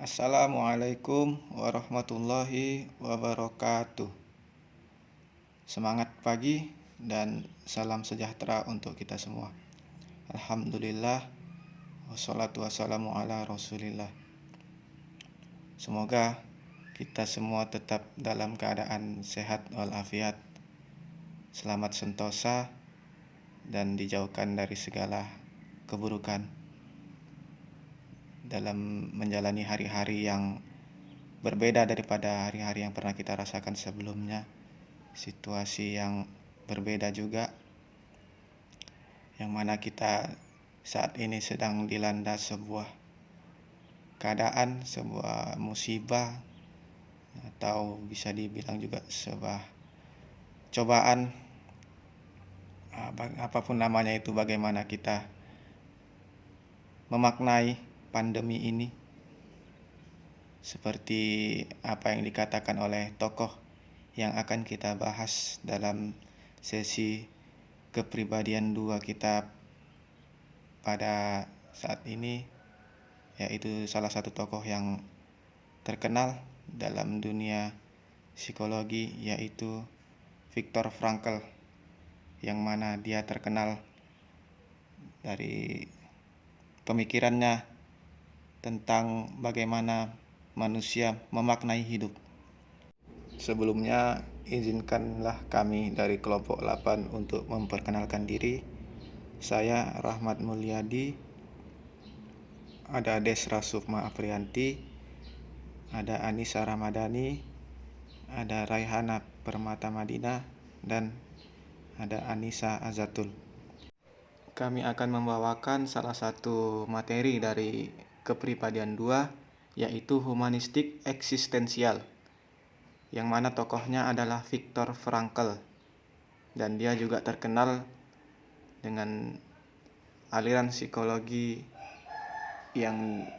Assalamualaikum warahmatullahi wabarakatuh. Semangat pagi dan salam sejahtera untuk kita semua. Alhamdulillah, wassalatu wassalamu ala rasulillah. Semoga kita semua tetap dalam keadaan sehat walafiat, selamat sentosa, dan dijauhkan dari segala keburukan dalam menjalani hari-hari yang berbeda daripada hari-hari yang pernah kita rasakan sebelumnya. Situasi yang berbeda juga, yang mana kita saat ini sedang dilanda sebuah keadaan, sebuah musibah, atau bisa dibilang juga sebuah cobaan, apapun namanya itu. Bagaimana kita memaknai pandemi ini, seperti apa yang dikatakan oleh tokoh yang akan kita bahas dalam sesi kepribadian 2 kita pada saat ini, yaitu salah satu tokoh yang terkenal dalam dunia psikologi, yaitu Viktor Frankl, yang mana dia terkenal dari pemikirannya tentang bagaimana manusia memaknai hidup. Sebelumnya, izinkanlah kami dari kelompok 8 untuk memperkenalkan diri. Saya Rahmat Mulyadi, ada Desra Sukma Aprianti, ada Anissa Ramadhani, ada Raihana Permata Madinah, dan ada Anissa Azatul. Kami akan membawakan salah satu materi dari kepribadian 2, yaitu humanistik eksistensial, yang mana tokohnya adalah Viktor Frankl, dan dia juga terkenal dengan aliran psikologi yang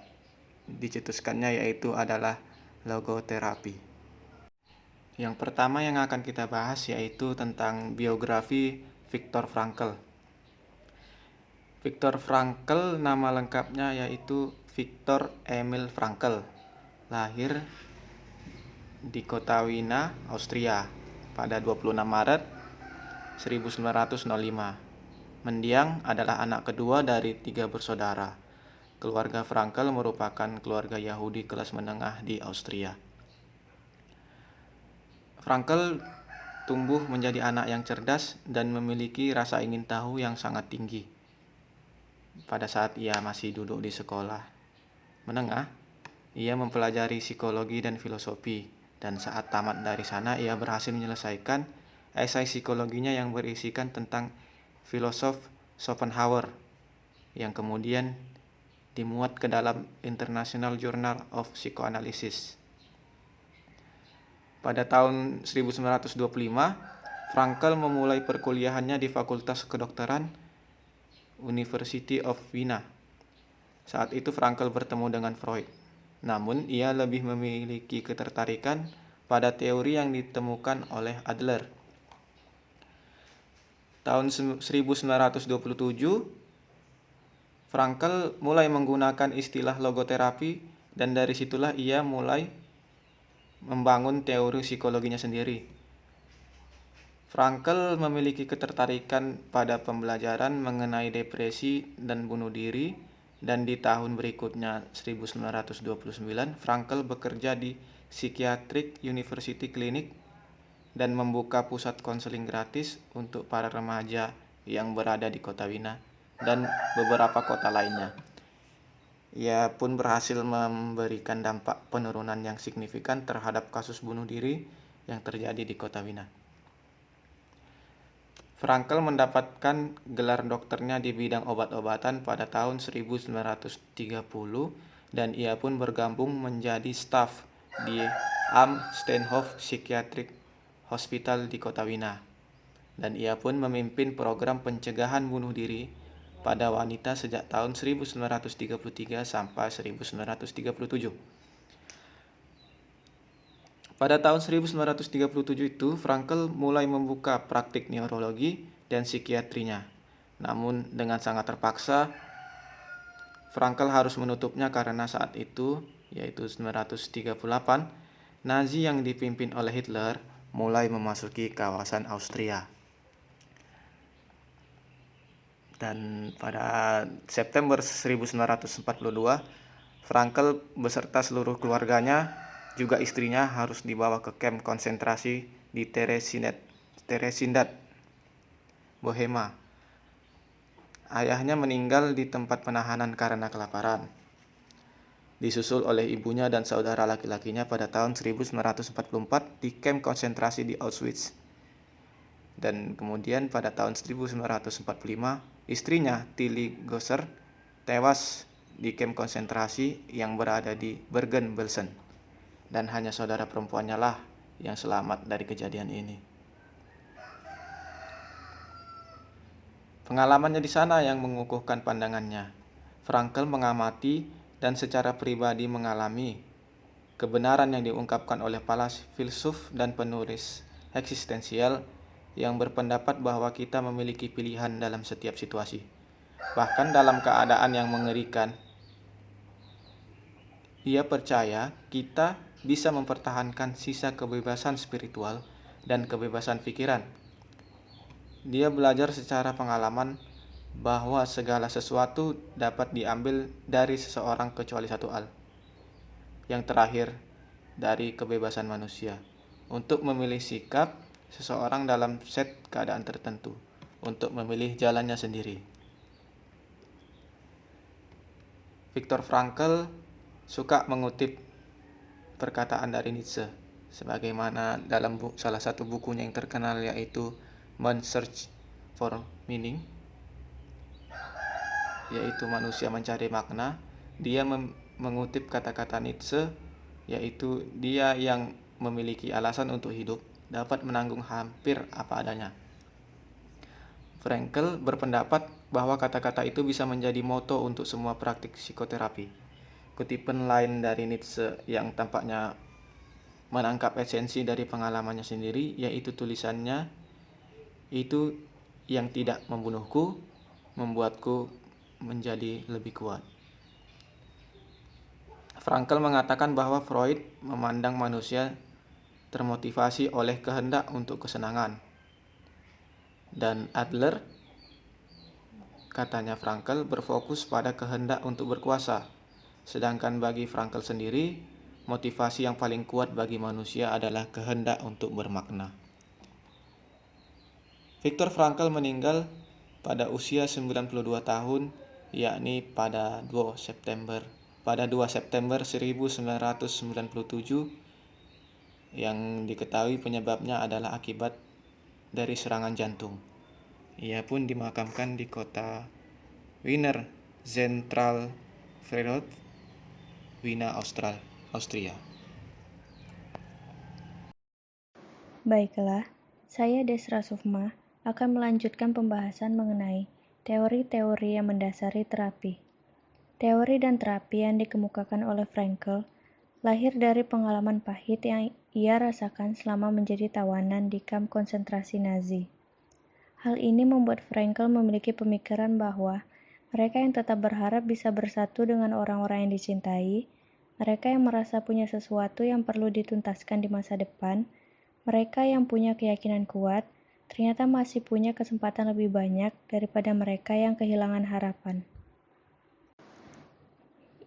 dicetuskannya, yaitu adalah logoterapi. Yang pertama yang akan kita bahas yaitu tentang biografi Viktor Frankl. Viktor Frankl nama lengkapnya yaitu Viktor Emil Frankl, lahir di kota Wina, Austria pada 26 Maret 1905. Mendiang adalah anak kedua dari 3 bersaudara. Keluarga Frankl merupakan keluarga Yahudi kelas menengah di Austria. Frankl tumbuh menjadi anak yang cerdas dan memiliki rasa ingin tahu yang sangat tinggi. Pada saat ia masih duduk di sekolah menengah, ia mempelajari psikologi dan filosofi, dan saat tamat dari sana ia berhasil menyelesaikan esai psikologinya yang berisikan tentang filosof Schopenhauer, yang kemudian dimuat ke dalam International Journal of Psychoanalysis. Pada tahun 1925, Frankl memulai perkuliahannya di Fakultas Kedokteran University of Vienna. Saat itu Frankl bertemu dengan Freud, namun ia lebih memiliki ketertarikan pada teori yang ditemukan oleh Adler. Tahun 1927, Frankl mulai menggunakan istilah logoterapi, dan dari situlah ia mulai membangun teori psikologinya sendiri. Frankl memiliki ketertarikan pada pembelajaran mengenai depresi dan bunuh diri, dan di tahun berikutnya 1929 Frankl bekerja di Psychiatric University Clinic dan membuka pusat konseling gratis untuk para remaja yang berada di kota Wina dan beberapa kota lainnya. Ia pun berhasil memberikan dampak penurunan yang signifikan terhadap kasus bunuh diri yang terjadi di kota Wina. Frankl mendapatkan gelar dokternya di bidang obat-obatan pada tahun 1930, dan ia pun bergabung menjadi staf di Am Steenhof Psychiatric Hospital di kota Wina, dan ia pun memimpin program pencegahan bunuh diri pada wanita sejak tahun 1933 sampai 1937. Pada tahun 1937 itu, Frankl mulai membuka praktik neurologi dan psikiatrinya. Namun dengan sangat terpaksa, Frankl harus menutupnya karena saat itu yaitu 1938, Nazi yang dipimpin oleh Hitler mulai memasuki kawasan Austria. Dan pada September 1942, Frankel beserta seluruh keluarganya, juga istrinya, harus dibawa ke kamp konsentrasi di Theresienstadt, Bohemia. Ayahnya meninggal di tempat penahanan karena kelaparan, disusul oleh ibunya dan saudara laki-lakinya pada tahun 1944 di kamp konsentrasi di Auschwitz. Dan kemudian pada tahun 1945, istrinya Tilly Gosser tewas di kamp konsentrasi yang berada di Bergen-Belsen, dan hanya saudara perempuannya lah yang selamat dari kejadian ini. Pengalamannya di sana yang mengukuhkan pandangannya. Frankel mengamati dan secara pribadi mengalami kebenaran yang diungkapkan oleh para filsuf dan penulis eksistensial yang berpendapat bahwa kita memiliki pilihan dalam setiap situasi, bahkan dalam keadaan yang mengerikan. Ia percaya kita bisa mempertahankan sisa kebebasan spiritual dan kebebasan pikiran. Dia belajar secara pengalaman bahwa segala sesuatu dapat diambil dari seseorang kecuali satu hal, yang terakhir, dari kebebasan manusia untuk memilih sikap seseorang dalam set keadaan tertentu, untuk memilih jalannya sendiri. Viktor Frankl suka mengutip perkataan dari Nietzsche, sebagaimana dalam salah satu bukunya yang terkenal, yaitu Man's Search for Meaning, yaitu manusia mencari makna. Dia mengutip kata-kata Nietzsche, yaitu dia yang memiliki alasan untuk hidup dapat menanggung hampir apa adanya. Frankl berpendapat bahwa kata-kata itu bisa menjadi moto untuk semua praktik psikoterapi. Kutipan lain dari Nietzsche yang tampaknya menangkap esensi dari pengalamannya sendiri, yaitu tulisannya, "Itu yang tidak membunuhku, membuatku menjadi lebih kuat." Frankl mengatakan bahwa Freud memandang manusia termotivasi oleh kehendak untuk kesenangan, dan Adler, katanya Frankl, berfokus pada kehendak untuk berkuasa. Sedangkan bagi Frankl sendiri, motivasi yang paling kuat bagi manusia adalah kehendak untuk bermakna. Viktor Frankl meninggal pada usia 92 tahun, yakni pada 2 September 1997, yang diketahui penyebabnya adalah akibat dari serangan jantung. Ia pun dimakamkan di kota Wiener Zentralfriedhof, Wiener, Austria. Baiklah, saya Desra Sufma akan melanjutkan pembahasan mengenai teori-teori yang mendasari terapi. Teori dan terapi yang dikemukakan oleh Frankl lahir dari pengalaman pahit yang ia rasakan selama menjadi tawanan di kamp konsentrasi Nazi. Hal ini membuat Frankl memiliki pemikiran bahwa mereka yang tetap berharap bisa bersatu dengan orang-orang yang dicintai, mereka yang merasa punya sesuatu yang perlu dituntaskan di masa depan, mereka yang punya keyakinan kuat, ternyata masih punya kesempatan lebih banyak daripada mereka yang kehilangan harapan.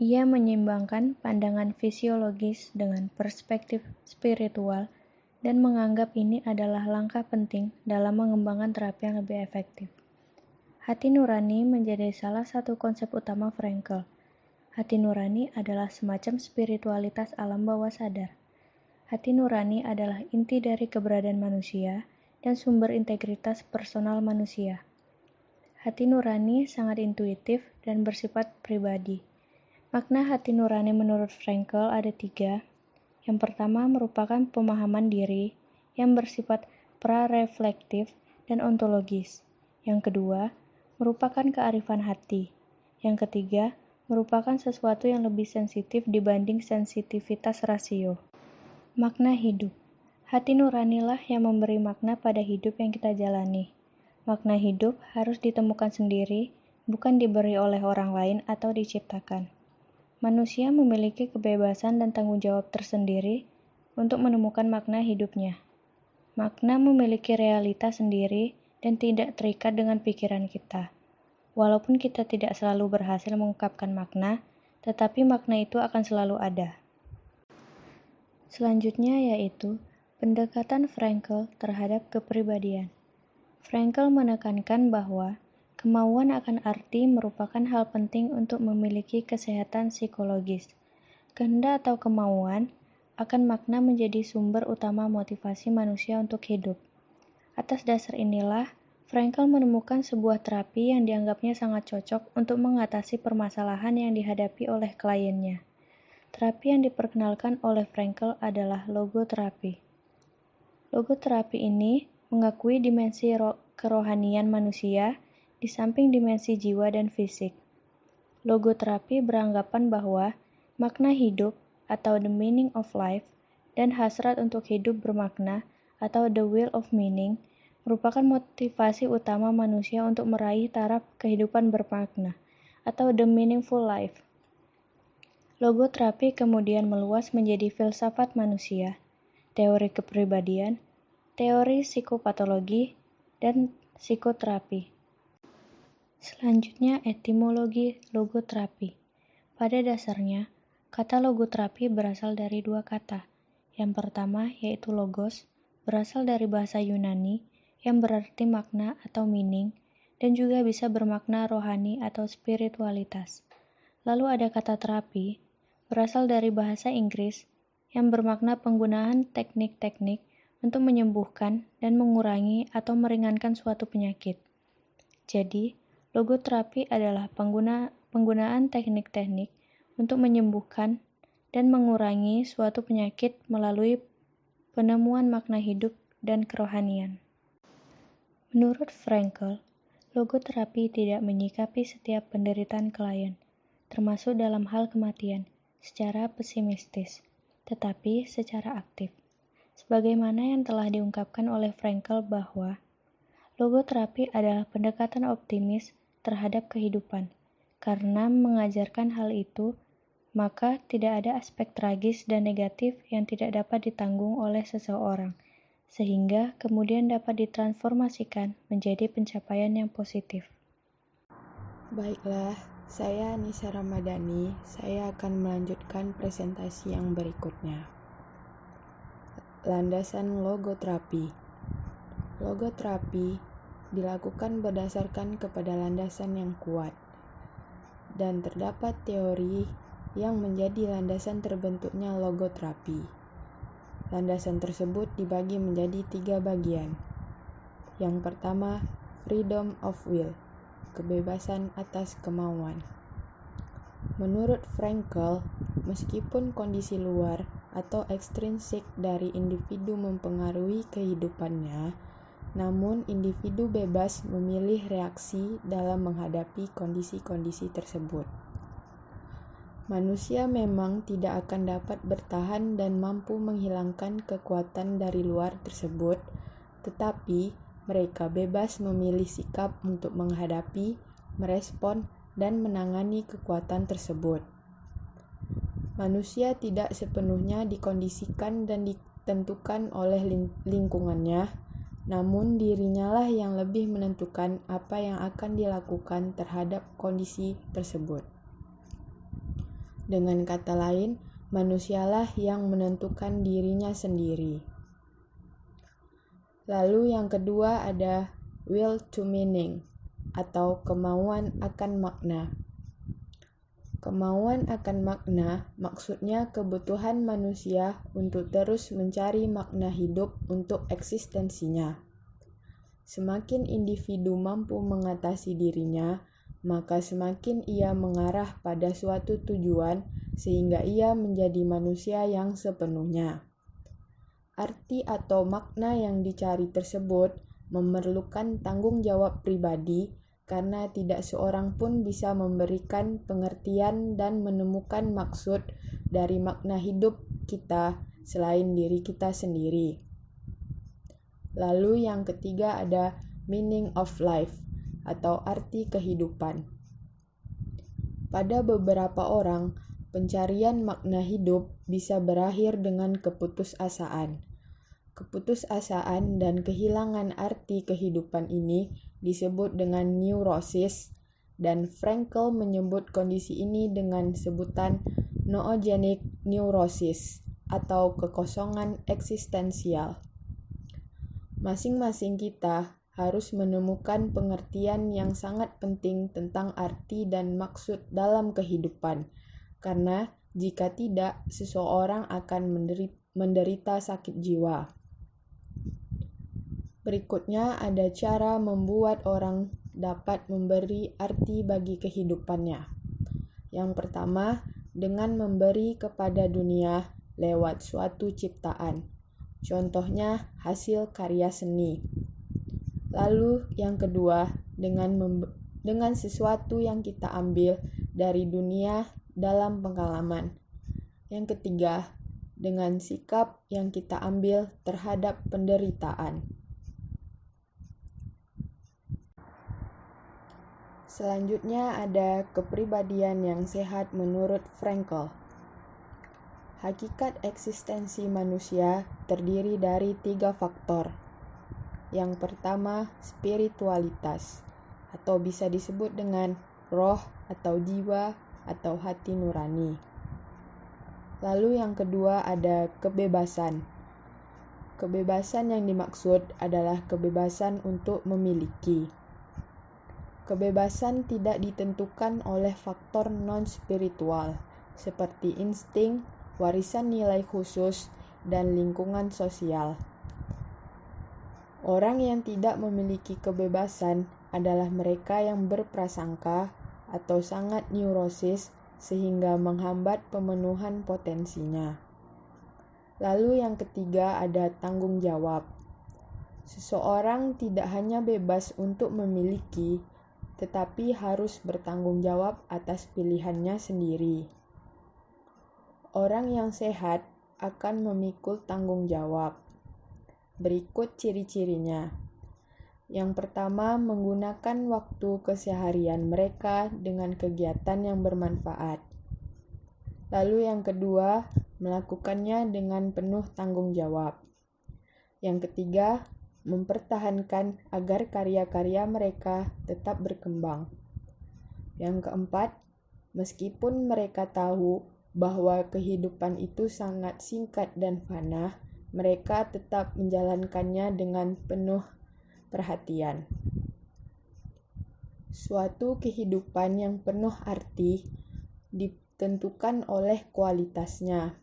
Ia menyeimbangkan pandangan fisiologis dengan perspektif spiritual dan menganggap ini adalah langkah penting dalam mengembangkan terapi yang lebih efektif. Hati nurani menjadi salah satu konsep utama Frankl. Hati nurani adalah semacam spiritualitas alam bawah sadar. Hati nurani adalah inti dari keberadaan manusia dan sumber integritas personal manusia. Hati nurani sangat intuitif dan bersifat pribadi. Makna hati nurani menurut Frankl ada 3. Yang pertama merupakan pemahaman diri yang bersifat pra-reflektif dan ontologis. Yang kedua merupakan kearifan hati. Yang ketiga merupakan sesuatu yang lebih sensitif dibanding sensitivitas rasio. Makna hidup. Hati nuranilah yang memberi makna pada hidup yang kita jalani. Makna hidup harus ditemukan sendiri, bukan diberi oleh orang lain atau diciptakan. Manusia memiliki kebebasan dan tanggung jawab tersendiri untuk menemukan makna hidupnya. Makna memiliki realitas sendiri dan tidak terikat dengan pikiran kita. Walaupun kita tidak selalu berhasil mengungkapkan makna, tetapi makna itu akan selalu ada. Selanjutnya yaitu pendekatan Frankl terhadap kepribadian. Frankl menekankan bahwa kemauan akan arti merupakan hal penting untuk memiliki kesehatan psikologis. Kehendak atau kemauan akan makna menjadi sumber utama motivasi manusia untuk hidup. Atas dasar inilah, Frankl menemukan sebuah terapi yang dianggapnya sangat cocok untuk mengatasi permasalahan yang dihadapi oleh kliennya. Terapi yang diperkenalkan oleh Frankl adalah logoterapi. Logoterapi ini mengakui dimensi kerohanian manusia di samping dimensi jiwa dan fisik. Logoterapi beranggapan bahwa makna hidup atau the meaning of life dan hasrat untuk hidup bermakna atau the will of meaning merupakan motivasi utama manusia untuk meraih taraf kehidupan bermakna atau the meaningful life. Logoterapi kemudian meluas menjadi filsafat manusia, teori kepribadian, teori psikopatologi, dan psikoterapi. Selanjutnya, etimologi logoterapi. Pada dasarnya, kata logoterapi berasal dari dua kata. Yang pertama yaitu logos, berasal dari bahasa Yunani yang berarti makna atau meaning, dan juga bisa bermakna rohani atau spiritualitas. Lalu ada kata terapi, berasal dari bahasa Inggris yang bermakna penggunaan teknik-teknik untuk menyembuhkan dan mengurangi atau meringankan suatu penyakit. Jadi, logoterapi adalah penggunaan teknik-teknik untuk menyembuhkan dan mengurangi suatu penyakit melalui penemuan makna hidup dan kerohanian. Menurut Frankl, logoterapi tidak menyikapi setiap penderitaan klien, termasuk dalam hal kematian, secara pesimistis, tetapi secara aktif. Sebagaimana yang telah diungkapkan oleh Frankl bahwa logoterapi adalah pendekatan optimis terhadap kehidupan. Karena mengajarkan hal itu, maka tidak ada aspek tragis dan negatif yang tidak dapat ditanggung oleh seseorang, sehingga kemudian dapat ditransformasikan menjadi pencapaian yang positif. Baiklah, saya Nisa Ramadhani. Saya akan melanjutkan presentasi yang berikutnya. Landasan logoterapi. Logoterapi dilakukan berdasarkan kepada landasan yang kuat, dan terdapat teori yang menjadi landasan terbentuknya logoterapi. Landasan tersebut dibagi menjadi 3 bagian. Yang pertama, freedom of will, kebebasan atas kemauan. Menurut Frankl, meskipun kondisi luar atau ekstrinsik dari individu mempengaruhi kehidupannya, namun individu bebas memilih reaksi dalam menghadapi kondisi-kondisi tersebut. Manusia memang tidak akan dapat bertahan dan mampu menghilangkan kekuatan dari luar tersebut, tetapi mereka bebas memilih sikap untuk menghadapi, merespon, dan menangani kekuatan tersebut. Manusia tidak sepenuhnya dikondisikan dan ditentukan oleh lingkungannya, namun dirinya lah yang lebih menentukan apa yang akan dilakukan terhadap kondisi tersebut. Dengan kata lain, manusialah yang menentukan dirinya sendiri. Lalu yang kedua ada will to meaning, atau kemauan akan makna. Kemauan akan makna maksudnya kebutuhan manusia untuk terus mencari makna hidup untuk eksistensinya. Semakin individu mampu mengatasi dirinya, maka semakin ia mengarah pada suatu tujuan sehingga ia menjadi manusia yang sepenuhnya. Arti atau makna yang dicari tersebut memerlukan tanggung jawab pribadi karena tidak seorang pun bisa memberikan pengertian dan menemukan maksud dari makna hidup kita selain diri kita sendiri. Lalu yang ketiga ada meaning of life atau arti kehidupan. Pada beberapa orang, pencarian makna hidup bisa berakhir dengan keputusasaan. Keputusasaan dan kehilangan arti kehidupan ini disebut dengan neurosis, dan Frankl menyebut kondisi ini dengan sebutan noogenic neurosis atau kekosongan eksistensial. Masing-masing kita harus menemukan pengertian yang sangat penting tentang arti dan maksud dalam kehidupan, karena jika tidak, seseorang akan menderita sakit jiwa. Berikutnya ada cara membuat orang dapat memberi arti bagi kehidupannya. Yang pertama, dengan memberi kepada dunia lewat suatu ciptaan. Contohnya hasil karya seni. Lalu yang kedua, dengan sesuatu yang kita ambil dari dunia dalam pengalaman. Yang ketiga, dengan sikap yang kita ambil terhadap penderitaan. Selanjutnya ada kepribadian yang sehat menurut Frankl. Hakikat eksistensi manusia terdiri dari 3 faktor. Yang pertama, spiritualitas, atau bisa disebut dengan roh atau jiwa atau hati nurani. Lalu yang kedua ada kebebasan. Kebebasan yang dimaksud adalah kebebasan untuk memiliki. Kebebasan tidak ditentukan oleh faktor non-spiritual, seperti insting, warisan nilai khusus, dan lingkungan sosial. Orang yang tidak memiliki kebebasan adalah mereka yang berprasangka atau sangat neurosis sehingga menghambat pemenuhan potensinya. Lalu yang ketiga ada tanggung jawab. Seseorang tidak hanya bebas untuk memiliki, tetapi harus bertanggung jawab atas pilihannya sendiri. Orang yang sehat akan memikul tanggung jawab. Berikut ciri-cirinya. Yang pertama, menggunakan waktu keseharian mereka dengan kegiatan yang bermanfaat. Lalu yang kedua, melakukannya dengan penuh tanggung jawab. Yang ketiga, mempertahankan agar karya-karya mereka tetap berkembang. Yang keempat, meskipun mereka tahu bahwa kehidupan itu sangat singkat dan fana, mereka tetap menjalankannya dengan penuh perhatian. Suatu kehidupan yang penuh arti ditentukan oleh kualitasnya,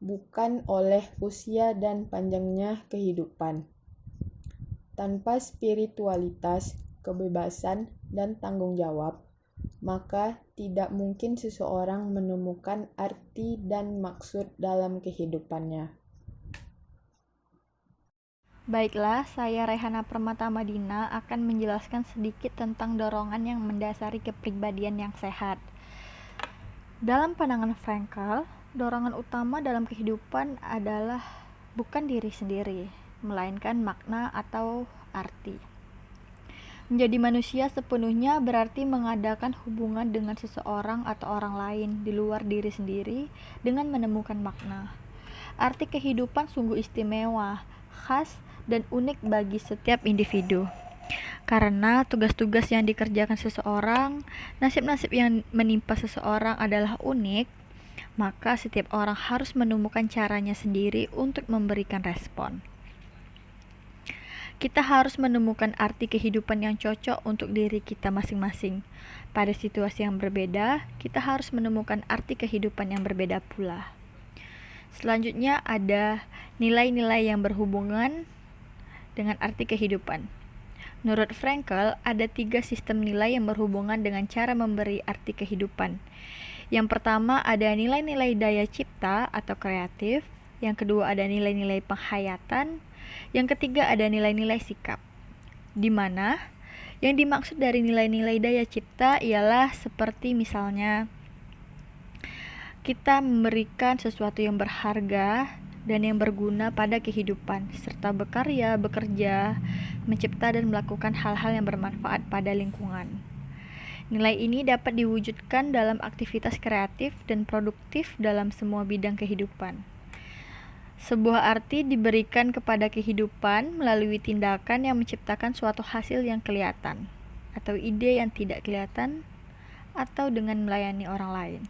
bukan oleh usia dan panjangnya kehidupan. Tanpa spiritualitas, kebebasan, dan tanggung jawab, maka tidak mungkin seseorang menemukan arti dan maksud dalam kehidupannya. Baiklah, saya Rehana Permata Madina akan menjelaskan sedikit tentang dorongan yang mendasari kepribadian yang sehat. Dalam pandangan Frankl, dorongan utama dalam kehidupan adalah bukan diri sendiri, melainkan makna atau arti. Menjadi manusia sepenuhnya berarti mengadakan hubungan dengan seseorang atau orang lain di luar diri sendiri dengan menemukan makna. Arti kehidupan sungguh istimewa, khas, dan unik bagi setiap individu. Karena tugas-tugas yang dikerjakan seseorang, nasib-nasib yang menimpa seseorang adalah unik, maka setiap orang harus menemukan caranya sendiri untuk memberikan respon. Kita harus menemukan arti kehidupan yang cocok untuk diri kita masing-masing. Pada situasi yang berbeda, kita harus menemukan arti kehidupan yang berbeda pula. Selanjutnya ada nilai-nilai yang berhubungan dengan arti kehidupan. Menurut Frankl, ada 3 sistem nilai yang berhubungan dengan cara memberi arti kehidupan. Yang pertama ada nilai-nilai daya cipta atau kreatif. Yang kedua ada nilai-nilai penghayatan. Yang ketiga ada nilai-nilai sikap. Di mana yang dimaksud dari nilai-nilai daya cipta ialah seperti misalnya kita memberikan sesuatu yang berharga dan yang berguna pada kehidupan, serta berkarya, bekerja, mencipta dan melakukan hal-hal yang bermanfaat pada lingkungan. Nilai ini dapat diwujudkan dalam aktivitas kreatif dan produktif dalam semua bidang kehidupan. Sebuah arti diberikan kepada kehidupan melalui tindakan yang menciptakan suatu hasil yang kelihatan, atau ide yang tidak kelihatan, atau dengan melayani orang lain.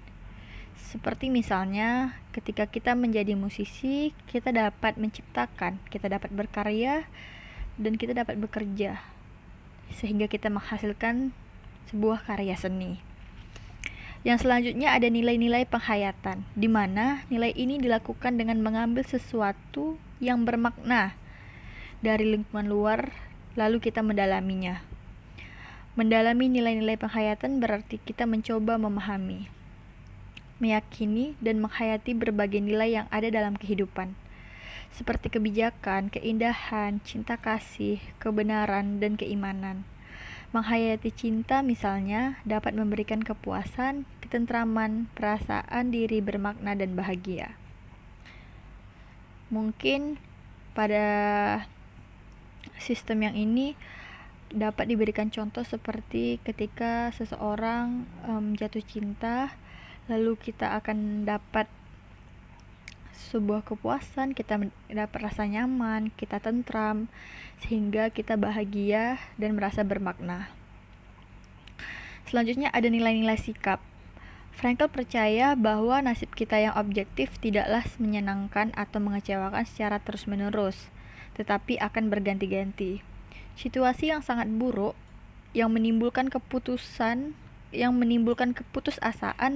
Seperti misalnya, ketika kita menjadi musisi, kita dapat menciptakan, kita dapat berkarya, dan kita dapat bekerja, sehingga kita menghasilkan sebuah karya seni. Yang selanjutnya ada nilai-nilai penghayatan, di mana nilai ini dilakukan dengan mengambil sesuatu yang bermakna dari lingkungan luar, lalu kita mendalaminya. Mendalami nilai-nilai penghayatan berarti kita mencoba memahami, meyakini, dan menghayati berbagai nilai yang ada dalam kehidupan, seperti kebijakan, keindahan, cinta kasih, kebenaran, dan keimanan. Menghayati cinta misalnya dapat memberikan kepuasan, ketentraman, perasaan diri bermakna dan bahagia. Mungkin pada sistem yang ini dapat diberikan contoh seperti ketika seseorang jatuh cinta, lalu kita akan dapat sebuah kepuasan, kita dapat rasa nyaman, kita tentram, sehingga kita bahagia dan merasa bermakna. Selanjutnya ada nilai-nilai sikap. Frankl percaya bahwa nasib kita yang objektif tidaklah menyenangkan atau mengecewakan secara terus-menerus, tetapi akan berganti-ganti. Situasi yang sangat buruk yang menimbulkan keputusasaan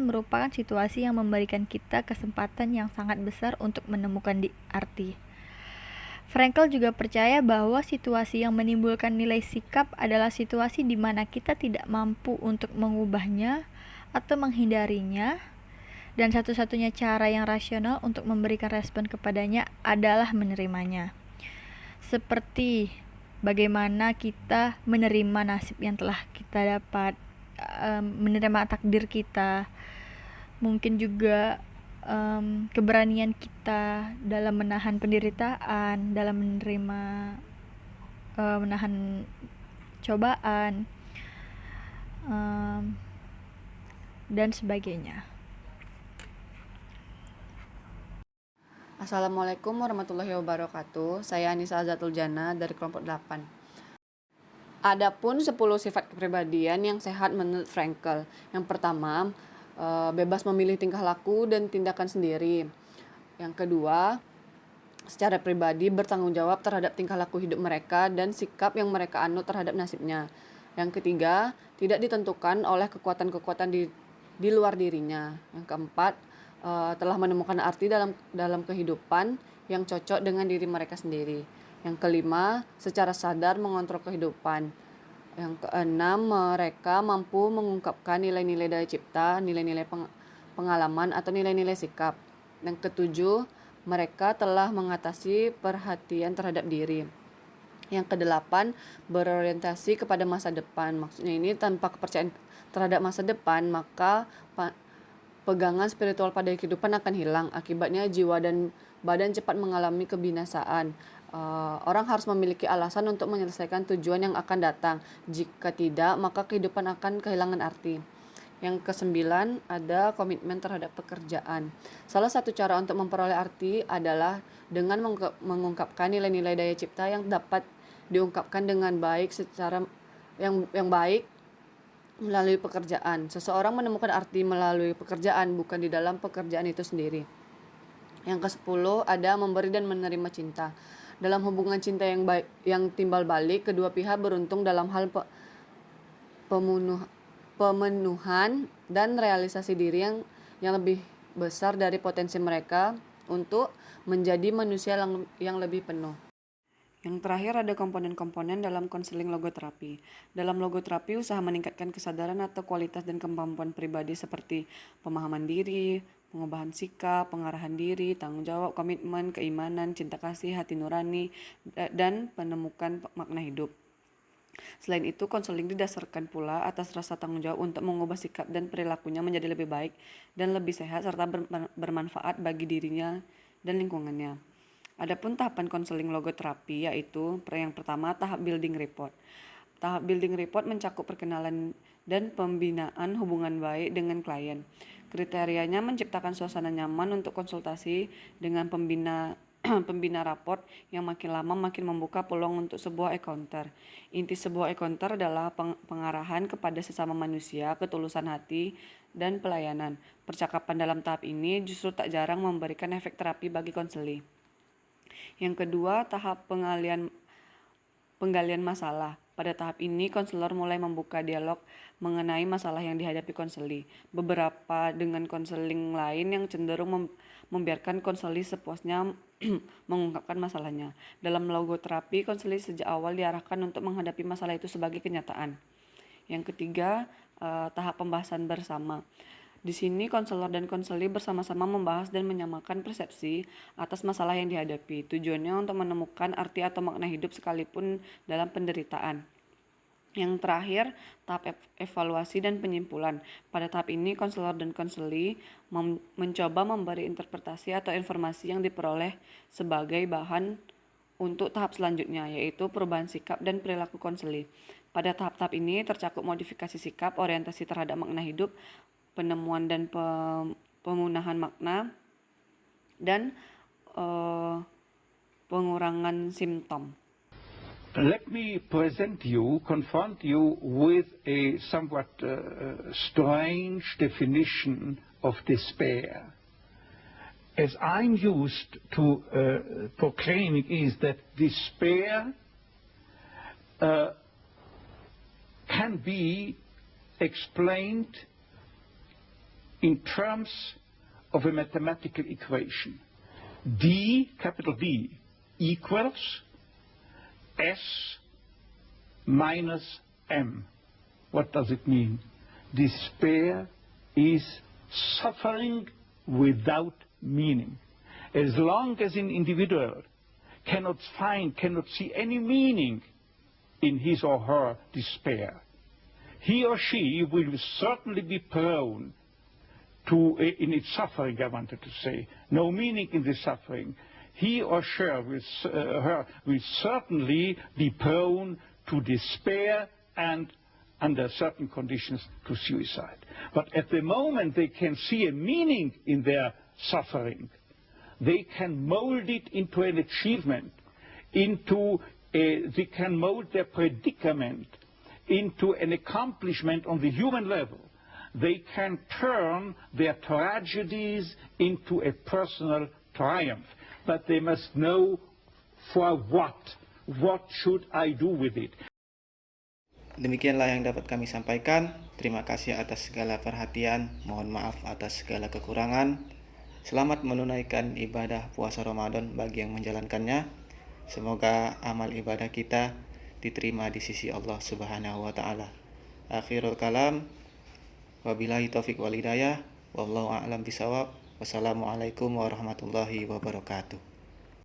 merupakan situasi yang memberikan kita kesempatan yang sangat besar untuk menemukan arti. Frankl juga percaya bahwa situasi yang menimbulkan nilai sikap adalah situasi di mana kita tidak mampu untuk mengubahnya atau menghindarinya, dan satu-satunya cara yang rasional untuk memberikan respon kepadanya adalah menerimanya. Seperti bagaimana kita menerima nasib yang telah kita dapat, menerima takdir kita, mungkin juga keberanian kita dalam menahan penderitaan, dalam menahan cobaan, dan sebagainya. Assalamualaikum warahmatullahi wabarakatuh. Saya Anissa Zatul Jana dari kelompok 8. Adapun 10 sifat kepribadian yang sehat menurut Frankl. Yang pertama, bebas memilih tingkah laku dan tindakan sendiri. Yang kedua, secara pribadi bertanggung jawab terhadap tingkah laku hidup mereka dan sikap yang mereka anut terhadap nasibnya. Yang ketiga, tidak ditentukan oleh kekuatan-kekuatan di luar dirinya. Yang keempat, telah menemukan arti dalam kehidupan yang cocok dengan diri mereka sendiri. Yang kelima, secara sadar mengontrol kehidupan. Yang keenam, mereka mampu mengungkapkan nilai-nilai daya cipta, nilai-nilai pengalaman atau nilai-nilai sikap. Yang ketujuh, mereka telah mengatasi perhatian terhadap diri. Yang kedelapan, berorientasi kepada masa depan. Maksudnya ini tanpa kepercayaan terhadap masa depan, maka pegangan spiritual pada kehidupan akan hilang. Akibatnya jiwa dan badan cepat mengalami kebinasaan. Orang harus memiliki alasan untuk menyelesaikan tujuan yang akan datang. Jika tidak, maka kehidupan akan kehilangan arti. Yang kesembilan, ada komitmen terhadap pekerjaan. Salah satu cara untuk memperoleh arti adalah dengan mengungkapkan nilai-nilai daya cipta yang dapat diungkapkan dengan baik secara yang baik melalui pekerjaan. Seseorang menemukan arti melalui pekerjaan, bukan di dalam pekerjaan itu sendiri. Yang ke-10, ada memberi dan menerima cinta. Dalam hubungan cinta yang timbal balik, kedua pihak beruntung dalam hal pemenuhan dan realisasi diri yang lebih besar dari potensi mereka untuk menjadi manusia yang lebih penuh. Yang terakhir ada komponen-komponen dalam konseling logoterapi. Dalam logoterapi, usaha meningkatkan kesadaran atau kualitas dan kemampuan pribadi seperti pemahaman diri, pengubahan sikap, pengarahan diri, tanggung jawab, komitmen, keimanan, cinta kasih, hati nurani, dan penemukan makna hidup. Selain itu, konseling didasarkan pula atas rasa tanggung jawab untuk mengubah sikap dan perilakunya menjadi lebih baik dan lebih sehat serta bermanfaat bagi dirinya dan lingkungannya. Adapun tahapan konseling logoterapi yaitu yang pertama tahap building report. Tahap building report mencakup perkenalan dan pembinaan hubungan baik dengan klien. Kriterianya menciptakan suasana nyaman untuk konsultasi dengan pembina raport yang makin lama makin membuka peluang untuk sebuah encounter. Inti sebuah encounter adalah pengarahan kepada sesama manusia, ketulusan hati, dan pelayanan. Percakapan dalam tahap ini justru tak jarang memberikan efek terapi bagi konseli. Yang kedua, tahap penggalian masalah. Pada tahap ini, konselor mulai membuka dialog mengenai masalah yang dihadapi konseli. Beberapa dengan konseling lain yang cenderung membiarkan konseli sepuasnya mengungkapkan masalahnya. Dalam logoterapi, konseli sejak awal diarahkan untuk menghadapi masalah itu sebagai kenyataan. Yang ketiga, tahap pembahasan bersama. Di sini konselor dan konseli bersama-sama membahas dan menyamakan persepsi atas masalah yang dihadapi. Tujuannya untuk menemukan arti atau makna hidup sekalipun dalam penderitaan. Yang terakhir, tahap evaluasi dan penyimpulan. Pada tahap ini, konselor dan konseli mencoba memberi interpretasi atau informasi yang diperoleh sebagai bahan untuk tahap selanjutnya, yaitu perubahan sikap dan perilaku konseli. Pada tahap-tahap ini tercakup modifikasi sikap, orientasi terhadap makna hidup, penemuan dan pemunahan makna, dan pengurangan simptom. Let me confront you with a somewhat strange definition of despair. As I'm used to proclaiming is that despair can be explained in terms of a mathematical equation. D, capital D, equals S minus M. What does it mean? Despair is suffering without meaning. As long as an individual cannot see any meaning in his or her despair, he or she will certainly be prone to, in its suffering, I wanted to say, no meaning in the suffering. He or she will certainly be prone to despair and, under certain conditions, to suicide. But at the moment they can see a meaning in their suffering, they can mold it into an achievement, they can mold their predicament into an accomplishment on the human level. They can turn their tragedies into a personal triumph. But they must know for what. What should I do with it? Demikianlah yang dapat kami sampaikan. Terima kasih atas segala perhatian. Mohon maaf atas segala kekurangan. Selamat menunaikan ibadah puasa Ramadan bagi yang menjalankannya. Semoga amal ibadah kita diterima di sisi Allah Subhanahu wa taala. Akhirul kalam. Wabillahi taufiq wal hidayah. Wallahu a'lam bishawab. Wassalamualaikum warahmatullahi wabarakatuh.